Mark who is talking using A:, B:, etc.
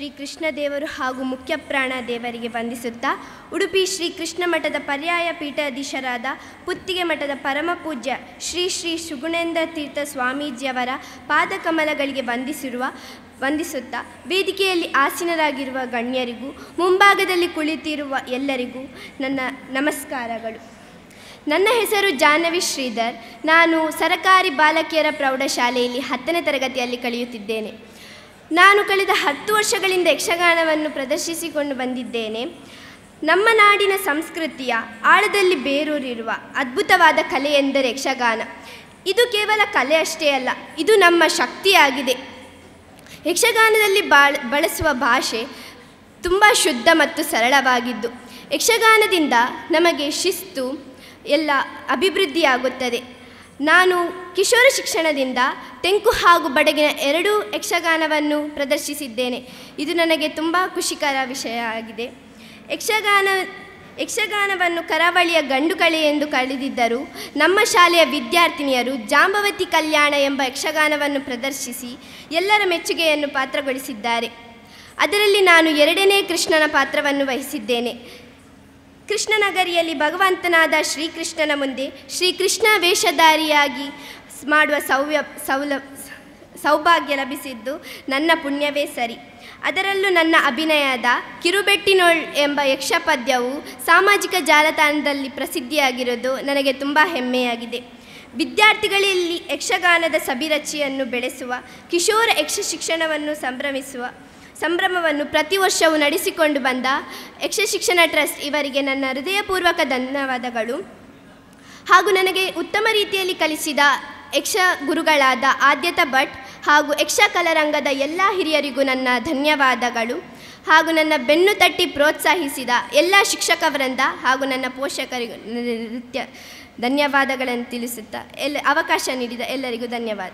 A: ಶ್ರೀ ಕೃಷ್ಣ ದೇವರು ಹಾಗೂ ಮುಖ್ಯಪ್ರಾಣ ದೇವರಿಗೆ ವಂದಿಸುತ್ತಾ, ಉಡುಪಿ ಶ್ರೀ ಕೃಷ್ಣ ಮಠದ ಪರ್ಯಾಯ ಪೀಠಾಧೀಶರಾದ ಪುತ್ತಿಗೆ ಮಠದ ಪರಮಪೂಜ್ಯ ಶ್ರೀ ಶ್ರೀ ಸುಗುಣೇಂದ್ರ ತೀರ್ಥ ಸ್ವಾಮೀಜಿಯವರ ಪಾದಕಮಲಗಳಿಗೆ ವಂದಿಸುತ್ತಾ, ವೇದಿಕೆಯಲ್ಲಿ ಆಸೀನರಾಗಿರುವ ಗಣ್ಯರಿಗೂ ಮುಂಭಾಗದಲ್ಲಿ ಕುಳಿತಿರುವ ಎಲ್ಲರಿಗೂ ನನ್ನ ನಮಸ್ಕಾರಗಳು. ನನ್ನ ಹೆಸರು ಜಾಹ್ನವಿ ಶ್ರೀಧರ್. ನಾನು ಸರಕಾರಿ ಬಾಲಕಿಯರ ಪ್ರೌಢಶಾಲೆಯಲ್ಲಿ 10ನೇ ತರಗತಿಯಲ್ಲಿ ಕಲಿಯುತ್ತಿದ್ದೇನೆ. ನಾನು ಕಳೆದ 10 ವರ್ಷಗಳಿಂದ ಯಕ್ಷಗಾನವನ್ನು ಪ್ರದರ್ಶಿಸಿಕೊಂಡು ಬಂದಿದ್ದೇನೆ. ನಮ್ಮ ನಾಡಿನ ಸಂಸ್ಕೃತಿಯ ಆಳದಲ್ಲಿ ಬೇರೂರಿರುವ ಅದ್ಭುತವಾದ ಕಲೆ ಎಂದರೆ ಯಕ್ಷಗಾನ. ಇದು ಕೇವಲ ಕಲೆ ಅಷ್ಟೇ ಅಲ್ಲ, ಇದು ನಮ್ಮ ಶಕ್ತಿಯಾಗಿದೆ. ಯಕ್ಷಗಾನದಲ್ಲಿ ಬಳಸುವ ಭಾಷೆ ತುಂಬ ಶುದ್ಧ ಮತ್ತು ಸರಳವಾಗಿದ್ದು, ಯಕ್ಷಗಾನದಿಂದ ನಮಗೆ ಶಿಸ್ತು ಎಲ್ಲ ಅಭಿವೃದ್ಧಿಯಾಗುತ್ತದೆ. ನಾನು ಕಿಶೋರ ಶಿಕ್ಷಣದಿಂದ ತೆಂಕು ಹಾಗೂ ಬಡಗಿನ 2 ಯಕ್ಷಗಾನವನ್ನು ಪ್ರದರ್ಶಿಸಿದ್ದೇನೆ. ಇದು ನನಗೆ ತುಂಬ ಖುಷಿಕರ ವಿಷಯ ಆಗಿದೆ. ಯಕ್ಷಗಾನವನ್ನು ಕರಾವಳಿಯ ಗಂಡು ಕಲೆ ಎಂದು ಕರೆದಿದ್ದರು. ನಮ್ಮ ಶಾಲೆಯ ವಿದ್ಯಾರ್ಥಿನಿಯರು ಜಾಂಬವತಿ ಕಲ್ಯಾಣ ಎಂಬ ಯಕ್ಷಗಾನವನ್ನು ಪ್ರದರ್ಶಿಸಿ ಎಲ್ಲರ ಮೆಚ್ಚುಗೆಯನ್ನು ಪಾತ್ರಗೊಳಿಸಿದ್ದಾರೆ. ಅದರಲ್ಲಿ ನಾನು 2ನೇ ಕೃಷ್ಣನ ಪಾತ್ರವನ್ನು ವಹಿಸಿದ್ದೇನೆ. ಕೃಷ್ಣನಗರಿಯಲ್ಲಿ ಭಗವಂತನಾದ ಶ್ರೀಕೃಷ್ಣನ ಮುಂದೆ ಶ್ರೀಕೃಷ್ಣ ವೇಷಧಾರಿಯಾಗಿ ಮಾಡುವ ಸೌಭಾಗ್ಯ ಲಭಿಸಿದ್ದು ನನ್ನ ಪುಣ್ಯವೇ ಸರಿ. ಅದರಲ್ಲೂ ನನ್ನ ಅಭಿನಯದ ಕಿರುಬೆಟ್ಟಿನೋಳ್ ಎಂಬ ಯಕ್ಷಪದ್ಯವು ಸಾಮಾಜಿಕ ಜಾಲತಾಣದಲ್ಲಿ ಪ್ರಸಿದ್ಧಿಯಾಗಿರೋದು ನನಗೆ ತುಂಬ ಹೆಮ್ಮೆಯಾಗಿದೆ. ವಿದ್ಯಾರ್ಥಿಗಳಲ್ಲಿ ಯಕ್ಷಗಾನದ ಸಭಿರುಚಿಯನ್ನು ಬೆಳೆಸುವ ಕಿಶೋರ ಯಕ್ಷ ಶಿಕ್ಷಣವನ್ನು ಸಂಭ್ರಮವನ್ನು ಪ್ರತಿ ವರ್ಷವೂ ನಡೆಸಿಕೊಂಡು ಬಂದ ಯಕ್ಷ ಶಿಕ್ಷಣ ಟ್ರಸ್ಟ್ ಇವರಿಗೆ ನನ್ನ ಹೃದಯಪೂರ್ವಕ ಧನ್ಯವಾದಗಳು. ಹಾಗೂ ನನಗೆ ಉತ್ತಮ ರೀತಿಯಲ್ಲಿ ಕಲಿಸಿದ ಯಕ್ಷ ಗುರುಗಳಾದ ಆದ್ಯತ ಭಟ್ ಹಾಗೂ ಯಕ್ಷ ಕಲಾರಂಗದ ಎಲ್ಲ ಹಿರಿಯರಿಗೂ ನನ್ನ ಧನ್ಯವಾದಗಳು. ಹಾಗೂ ನನ್ನ ಬೆನ್ನು ತಟ್ಟಿ ಪ್ರೋತ್ಸಾಹಿಸಿದ ಎಲ್ಲ ಶಿಕ್ಷಕವರಿಂದ ಹಾಗೂ ನನ್ನ ಪೋಷಕರಿಗೂ ಧನ್ಯವಾದಗಳನ್ನು ತಿಳಿಸುತ್ತಾ ಅವಕಾಶ ನೀಡಿದ ಎಲ್ಲರಿಗೂ ಧನ್ಯವಾದ.